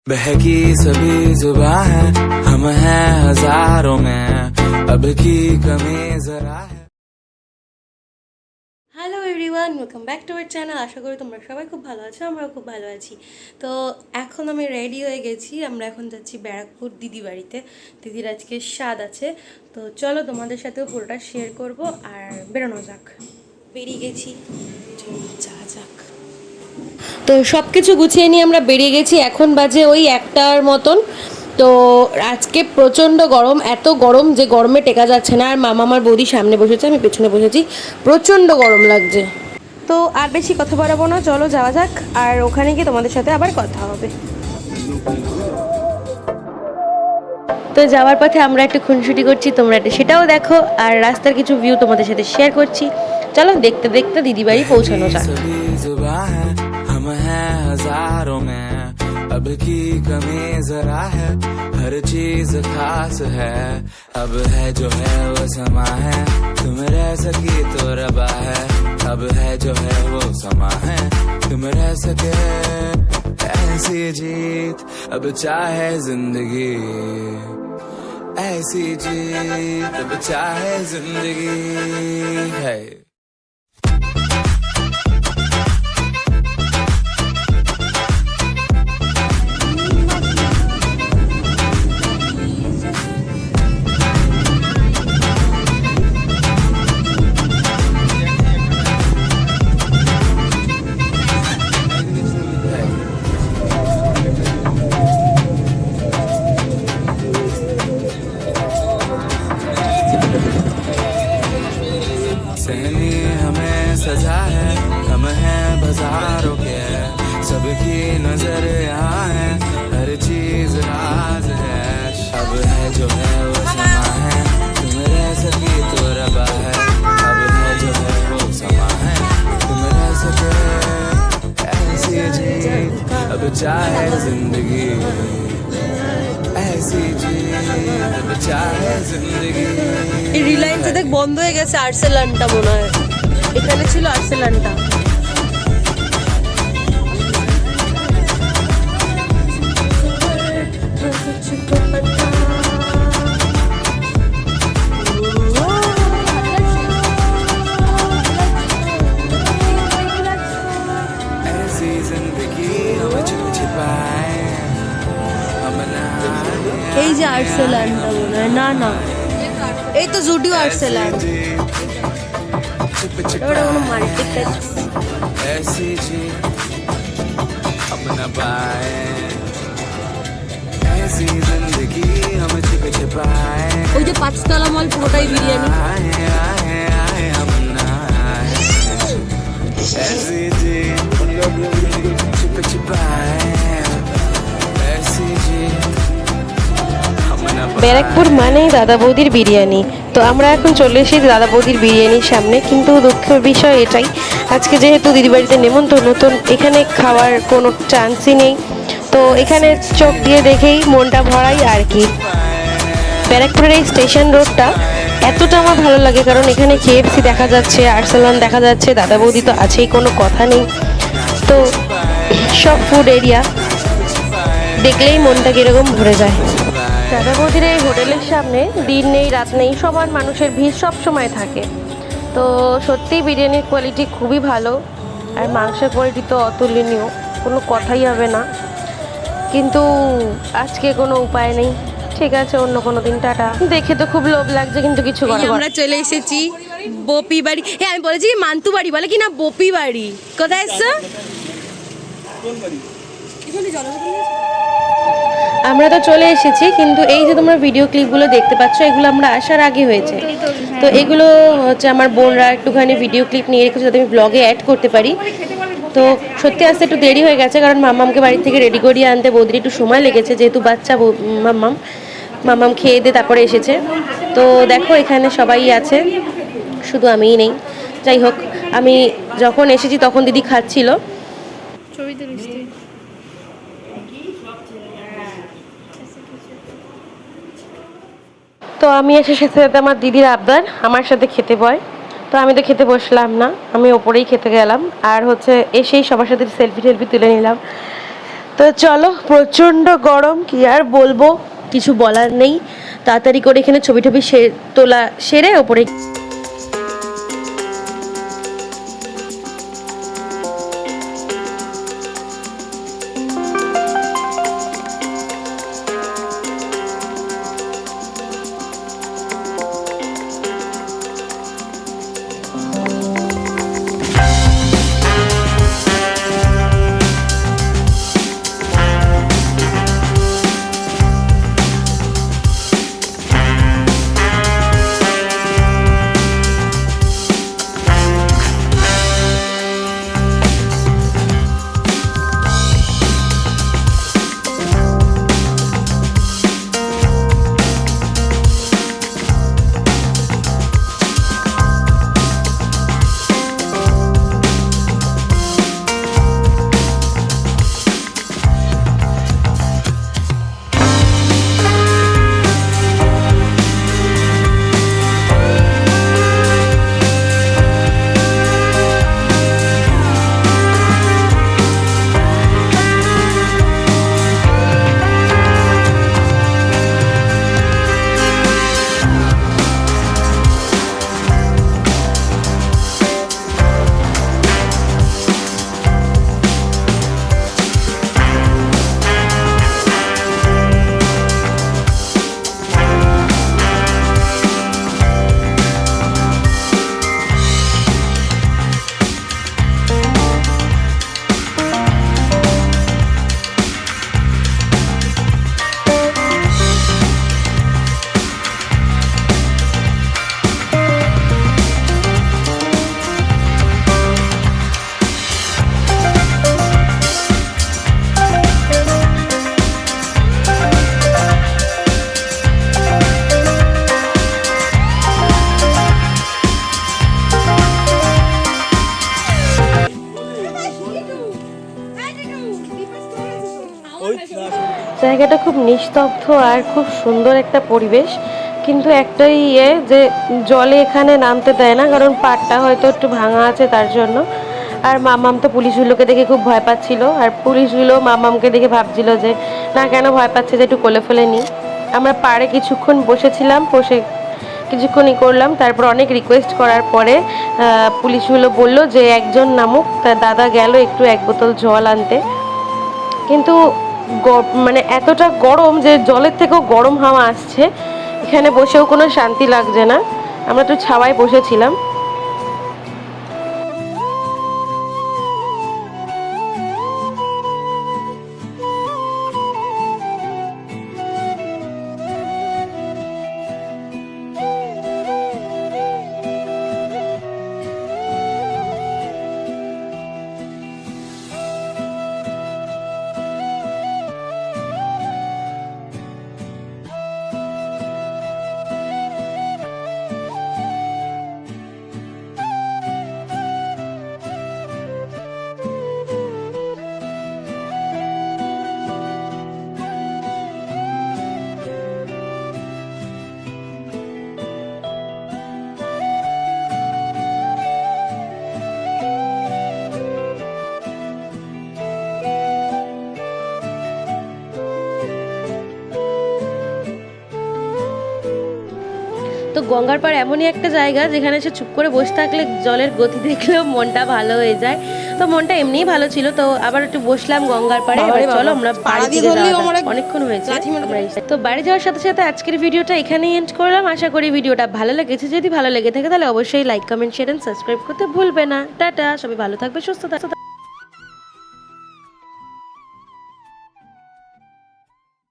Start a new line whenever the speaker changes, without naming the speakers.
बहकी सभी जुबां है हम हैं हजारों में अब की कमी जरा है।
Hello everyone, welcome back to our channel. আশা করি তোমরা সবাই খুব ভালো আছো, আমরাও খুব ভালো আছি। তো এখন আমি রেডি হয়ে গেছি, আমরা এখন যাচ্ছি ব্যারাকপুর দিদি বাড়িতে। দিদির আজকে স্বাদ আছে, তো চলো তোমাদের সাথেও পুরোটা শেয়ার করব আর বেরোনো যাক। বেরিয়ে গেছি, যা যাক। তো সব কিছু গুছিয়ে নিয়ে আমরা বেরিয়ে গেছি, এখন বাজে ওই 1টার মতন। তো আজকে প্রচণ্ড গরম, এত গরম যে গরমে টেকা যাচ্ছে না। আর মামা আমার বৌদি সামনে বসেছে, আমি পেছনে বসেছি, প্রচণ্ড গরম লাগছে। তো আর বেশি কথা বাড়াবো না, চলো যাওয়া যাক, আর ওখানে গিয়ে তোমাদের সাথে আবার কথা হবে। তো যাওয়ার পথে আমরা একটু খুনসুটি করছি, তোমরা একটা সেটাও দেখো, আর রাস্তার কিছু ভিউ তোমাদের সাথে শেয়ার করছি। চলো দেখতে দেখতে দিদি বাড়ি পৌঁছানো যাক।
हम हैं हजारों में अब की कमी जरा है हर चीज खास है अब है जो है वो समा है तुम रह सकी तो रबा है अब है जो है वो समा है तुम रह सके ऐसी जीत अब चाहे जिंदगी ऐसी जीत अब चाहे जिंदगी है। सहनी हमें सजा है हम हैं बाजारों के सबकी नजर यहाँ है हर चीज राज है अब है जो है वो समा है तुम रह सकी तो रबा है अब है जो है वो समा है तुम रह सके ऐसी जीत अब चाहे जिंदगी ऐसी जीत अब चाहे जिंदगी।
এই রিলায়েন্সে দেখ বন্ধ হয়ে গেছে, আর্সেলানটা মনে হয়, এখানে ছিল আর্সেলানটা।
ऐसी जिंदगी हम छुप छिपाए हम ना
এই যে আর্সেলানটা মনে হয়, না না এই তো জুডিও আর্সেলান,
छुप
ওটা কোনো মাল্টিপ্লেক্স।
ऐसी जी हम न पाए ऐसी जिंदगी हम छुप छिपाए
ওই যে 5তলা মল পুরোটাই বিরিয়ানি।
आए आए आए हम ना आए ऐसी जी छुप छिपाए ऐसी जी हम न
ব্যারাকপুর মানেই দাদা বৌদির বিরিয়ানি। তো আমরা এখন চলে এসেছি দাদা বৌদির বিরিয়ানির সামনে, কিন্তু দুঃখের বিষয় এটাই, আজকে যেহেতু দিদি বাড়িতে নেমন্তন্ন, তো এখানে খাওয়ার কোনো চান্সই নেই। তো এখানে চোখ দিয়ে দেখেই মনটা ভরাই আর কি। ব্যারাকপুরের এই স্টেশন রোডটা এতটা আমার ভালো লাগে, কারণ এখানে KFC দেখা যাচ্ছে, আর্সেলান দেখা যাচ্ছে, দাদা বৌদি তো আছেই, কোনো কথা নেই। তো সব ফুড এরিয়া দেখলেই মনটা কীরকম ভরে যায়। দাদা বৌদির এই হোটেলের সামনে দিন নেই রাত নেই সবার মানুষের ভিড় সব সময় থাকে। তো সত্যিই বিরিয়ানির কোয়ালিটি খুবই ভালো, আর মাংসের কোয়ালিটি তো অতুলনীয়, কোনো কথাই হবে না। কিন্তু আজকে কোনো উপায় নেই, ঠিক আছে অন্য কোনো দিন, টাটা। দেখে তো খুব লোভ লাগছে, কিন্তু কিছু করার নেই। আমরা চলে এসেছি বপি বাড়ি। হ্যাঁ আমি বলেছি মান্তু বাড়ি বলে কি না, বপি বাড়ি। কোথায় এসছো? আমরা তো চলে এসেছি, কিন্তু এই যে তোমরা ভিডিও ক্লিপগুলো দেখতে পাচ্ছ, এগুলো আমরা আসার আগে হয়েছে। তো এগুলো হচ্ছে আমার বোনরা একটুখানি ভিডিও ক্লিপ নিয়ে রেখেছে যাতে আমি ব্লগে অ্যাড করতে পারি। তো সত্যি আসতে একটু দেরি হয়ে গেছে, কারণ মাম্মামকে বাড়ি থেকে রেডি করিয়ে আনতে বৌদির একটু সময় লেগেছে, যেহেতু বাচ্চা মাম্মাম খেয়ে দিয়ে তারপরে এসেছে। তো দেখো এখানে সবাই আছে, শুধু আমিই নেই। যাই হোক, আমি যখন এসেছি তখন দিদি খাচ্ছিল। তো আমি এসে সাথে সাথে আমার দিদির আবদার আমার সাথে খেতে বয়, তো আমি তো খেতে বসলাম না, আমি ওপরেই খেতে গেলাম। আর হচ্ছে এসেই সবার সাথে সেলফি তুলে নিলাম। তো চলো, প্রচণ্ড গরম, কি আর বলবো, কিছু বলার নেই। তাড়াতাড়ি করে এখানে ছবি টবি তোলা সেরে ওপরে জায়গাটা খুব নিস্তব্ধ আর খুব সুন্দর একটা পরিবেশ। কিন্তু একটাই যে জলে এখানে নামতে দেয় না, কারণ পাড়টা হয়তো একটু ভাঙা আছে তার জন্য। আর মামাম তো পুলিশগুলোকে দেখে খুব ভয় পাচ্ছিল, আর পুলিশগুলো মামামকে দেখে ভাবছিল যে না, কেন ভয় পাচ্ছে, যে একটু কোলে ফেলে নিই। আমরা পাড়ে কিছুক্ষণ বসেছিলাম, বসে কিছুক্ষণই করলাম। তারপর অনেক রিকোয়েস্ট করার পরে পুলিশগুলো বলল যে একজন নামুক। তার দাদা গেল একটু এক বোতল জল আনতে। কিন্তু মানে এতটা গরম যে জলের থেকেও গরম হাওয়া আসছে, এখানে বসেও কোনো শান্তি লাগছে না। আমরা তো ছাওয়ায় বসেছিলাম। তো গঙ্গার পাড় এমনই একটা জায়গা যেখানে সে চুপ করে বসে থাকলে জলের গতি দেখলেও মনটা ভালো হয়ে যায়। তো মনটা এমনিই ভালো ছিল, তো আবার একটু বসলাম গঙ্গার পাড়ে। এবার চলো আমরা বাড়ি থেকে অনেকক্ষণ হয়েছে। তো বাড়ি যাওয়ার সাথে সাথে আজকের ভিডিওটা এখানেই এন্ড করলাম। আশা করি ভিডিওটা ভালো লেগেছে। যদি ভালো লেগে থাকে তাহলে অবশ্যই like, comment, share and subscribe করতে ভুলবে না। টাটা, সবাই ভালো থাকবে, সুস্থ থাকবে।